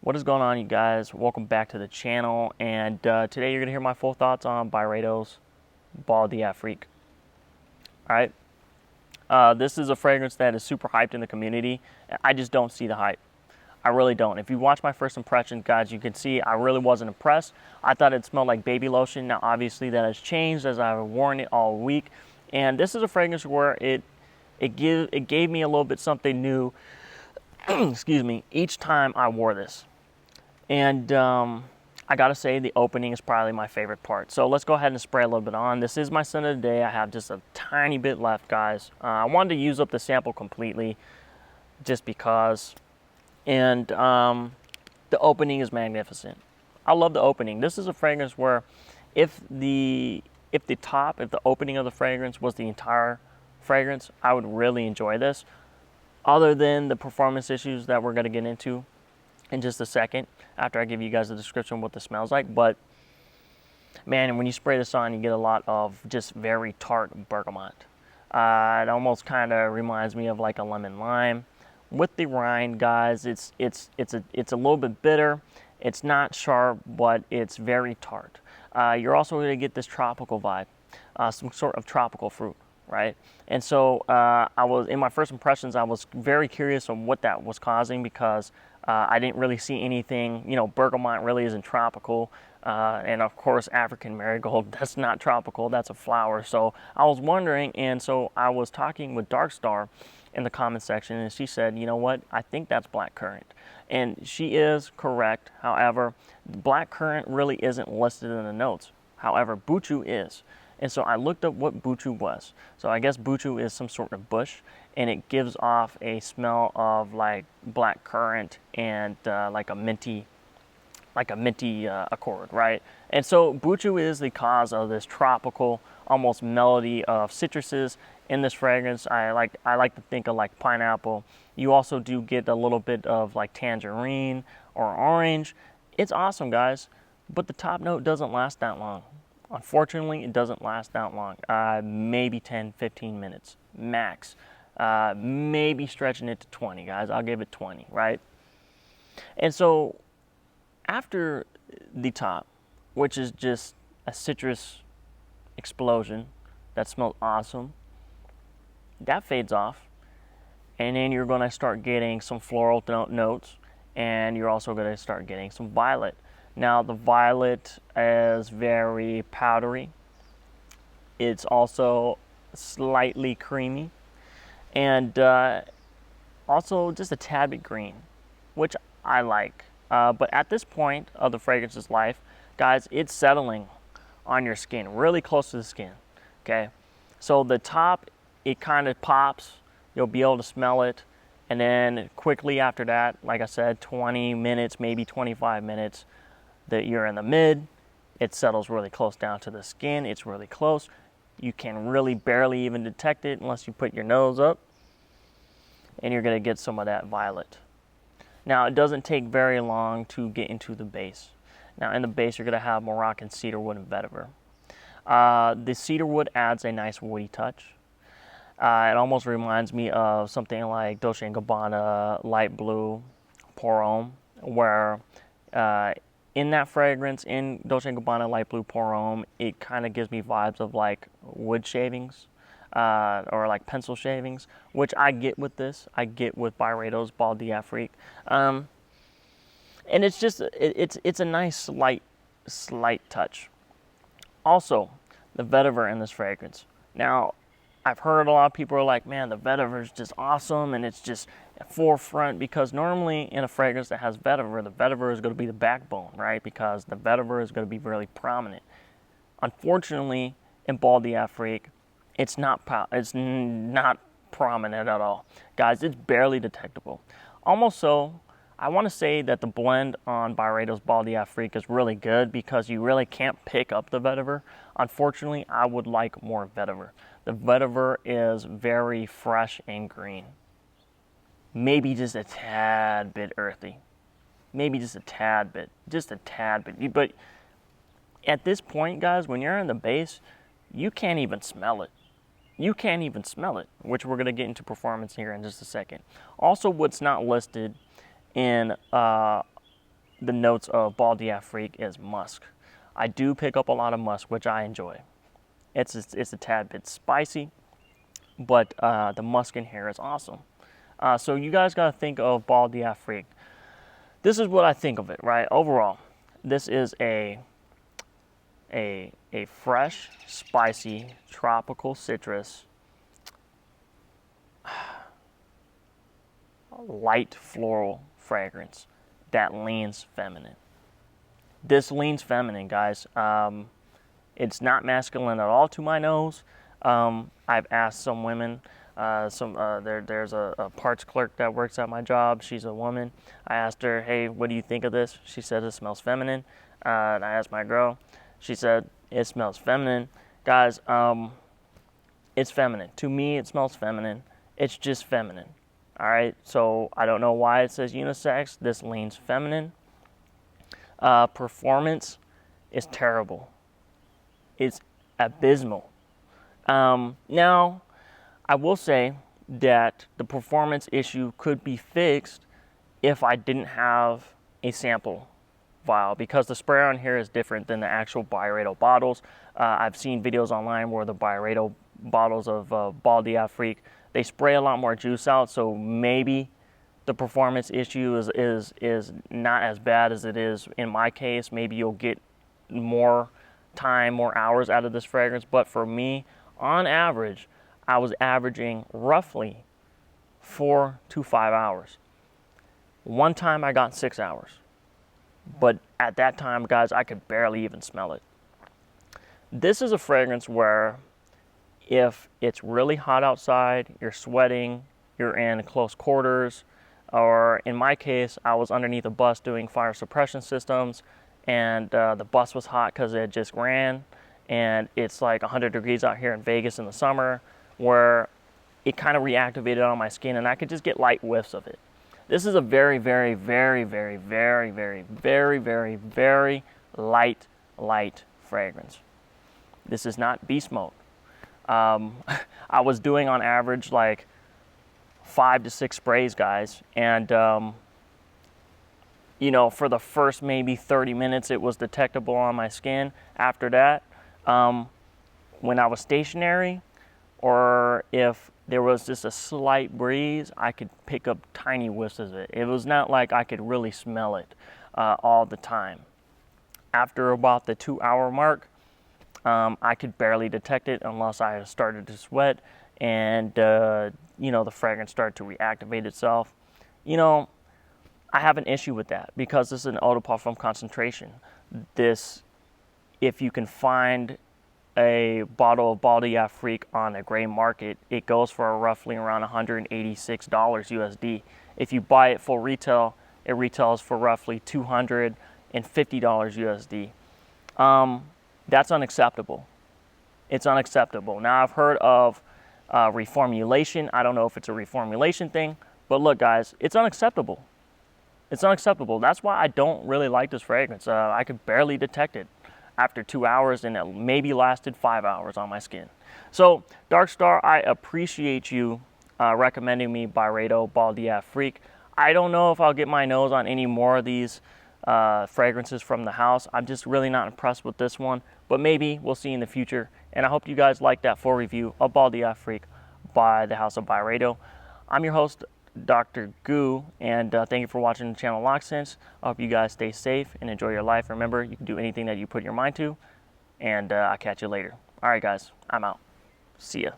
What is going on, you guys? Welcome back to the channel, and today you're going to hear my full thoughts on Byredo's Bal D'afrique. Alright, this is a fragrance that is super hyped in the community. I just don't see the hype. I really don't. If you watch my first impressions, guys, you can see I really wasn't impressed. I thought it smelled like baby lotion. Now, obviously, that has changed as I've worn it all week. And this is a fragrance where it gave me a little bit something new excuse me, each time I wore this. And I gotta say, the opening is probably my favorite part. So let's go ahead and spray a little bit on. This is my scent of the day. I have just a tiny bit left, guys. I wanted to use up the sample completely just because. And the opening is magnificent. I love the opening. This is a fragrance where if the opening of the fragrance was the entire fragrance, I would really enjoy this. Other than the performance issues that we're going to get into in just a second after I give you guys a description of what this smells like. But man, when you spray this on, you get a lot of just very tart bergamot. It almost kind of reminds me of like a lemon lime. With the rind, guys, it's a little bit bitter. It's not sharp, but it's very tart. You're also going to get this tropical vibe, some sort of tropical fruit. Right, and so I was in my first impressions. I was very curious on what that was causing because I didn't really see anything. You know, bergamot really isn't tropical, and of course, African marigold, that's not tropical. That's a flower. So I was wondering, and so I was talking with Dark Star in the comment section, and she said, "You know what? I think that's blackcurrant," and she is correct. However, blackcurrant really isn't listed in the notes. However, buchu is. And so I looked up what buchu was. So I guess buchu is some sort of bush, and it gives off a smell of like black currant and like a minty accord, right? And so buchu is the cause of this tropical, almost melody of citruses in this fragrance. I like to think of like pineapple. You also do get a little bit of like tangerine or orange. It's awesome, guys, but the top note doesn't last that long. Unfortunately, it doesn't last that long. Maybe 10, 15 minutes max. Maybe stretching it to 20, guys. I'll give it 20, right? And so after the top, which is just a citrus explosion that smells awesome, that fades off. And then you're going to start getting some floral notes, and you're also going to start getting some violet. Now, the violet is very powdery. It's also slightly creamy, and also just a tad bit green, which I like. But at this point of the fragrance's life, guys, it's settling on your skin, really close to the skin, okay? So the top, it kind of pops. You'll be able to smell it. And then quickly after that, like I said, 20 minutes, maybe 25 minutes, that you're in the mid, it settles really close down to the skin. It's really close. You can really barely even detect it unless you put your nose up, and you're going to get some of that violet. Now, it doesn't take very long to get into the base. Now, in the base, you're going to have Moroccan cedarwood and vetiver. The cedarwood adds a nice woody touch. It almost reminds me of something like Dolce & Gabbana Light Blue Pour Homme, where in that fragrance, in Dolce & Gabbana Light Blue Pour Homme, it kind of gives me vibes of like wood shavings or like pencil shavings, which I get with this. I get with Byredo's Bal D'afrique. And it's just, it's a nice slight touch. Also, the vetiver in this fragrance. Now, I've heard a lot of people are like, man, the vetiver is just awesome, and it's just forefront, because normally in a fragrance that has vetiver, the vetiver is going to be the backbone, right? Because the vetiver is going to be really prominent. Unfortunately, in Bal D'afrique, it's not prominent at all. Guys, it's barely detectable. Almost so, I want to say that the blend on Byredo's Bal D'afrique is really good because you really can't pick up the vetiver. Unfortunately, I would like more vetiver. The vetiver is very fresh and green. Maybe just a tad bit earthy. Maybe just a tad bit. But at this point, guys, when you're in the base, you can't even smell it. Which we're going to get into performance here in just a second. Also, what's not listed in the notes of Bal D'afrique is musk. I do pick up a lot of musk, which I enjoy. It's a tad bit spicy, but the musk in here is awesome. So you guys got to think of Bal D'afrique. This is what I think of it, right? Overall, this is a fresh, spicy, tropical citrus, light floral fragrance that leans feminine. This leans feminine, guys. It's not masculine at all to my nose. I've asked some women, there's a parts clerk that works at my job. She's a woman. I asked her, hey, what do you think of this? She said it smells feminine. And I asked my girl. She said it smells feminine. Guys, it's feminine. To me, it smells feminine. It's just feminine. All right, so I don't know why it says unisex. This leans feminine. Performance is terrible. It's abysmal. Now, I will say that the performance issue could be fixed if I didn't have a sample vial, because the spray on here is different than the actual Byredo bottles. I've seen videos online where the Byredo bottles of Bal D'afrique, they spray a lot more juice out, so maybe the performance issue is not as bad as it is in my case. Maybe you'll get more time, more hours out of this fragrance, but for me, on average, I was averaging roughly 4 to 5 hours. One time I got 6 hours, but at that time, guys, I could barely even smell it. This is a fragrance where if it's really hot outside, you're sweating, you're in close quarters, or in my case, I was underneath a bus doing fire suppression systems, and the bus was hot because it just ran, and it's like 100 degrees out here in Vegas in the summer, where it kind of reactivated on my skin, and I could just get light whiffs of it. This is a very, very, very, very, very, very, very, very, very light fragrance. This is not beast mode. I was doing on average like 5 to 6 sprays, guys, and you know, for the first maybe 30 minutes it was detectable on my skin. After that, when I was stationary, or if there was just a slight breeze, I could pick up tiny whiffs of it. It was not like I could really smell it all the time. After about the 2-hour mark, I could barely detect it unless I started to sweat, and you know, the fragrance started to reactivate itself. You know, I have an issue with that because this is an eau de parfum concentration. This, if you can find a bottle of Bal D'afrique on a gray market, it goes for roughly around $186 USD. If you buy it full retail, it retails for roughly $250 USD. That's unacceptable. It's unacceptable. Now, I've heard of reformulation. I don't know if it's a reformulation thing, but look, guys, it's unacceptable. It's unacceptable. That's why I don't really like this fragrance. I could barely detect it after 2 hours, and it maybe lasted 5 hours on my skin. So, Dark Star, I appreciate you recommending me Byredo Bal D'afrique. I don't know if I'll get my nose on any more of these fragrances from the house. I'm just really not impressed with this one, but maybe we'll see in the future. And I hope you guys like that full review of Bal D'afrique by the House of Byredo. I'm your host, Dr. Goo, and thank you for watching the channel Loc'd. I hope you guys stay safe and enjoy your life. Remember, you can do anything that you put your mind to, and I'll catch you later. All right, guys, I'm out. See ya.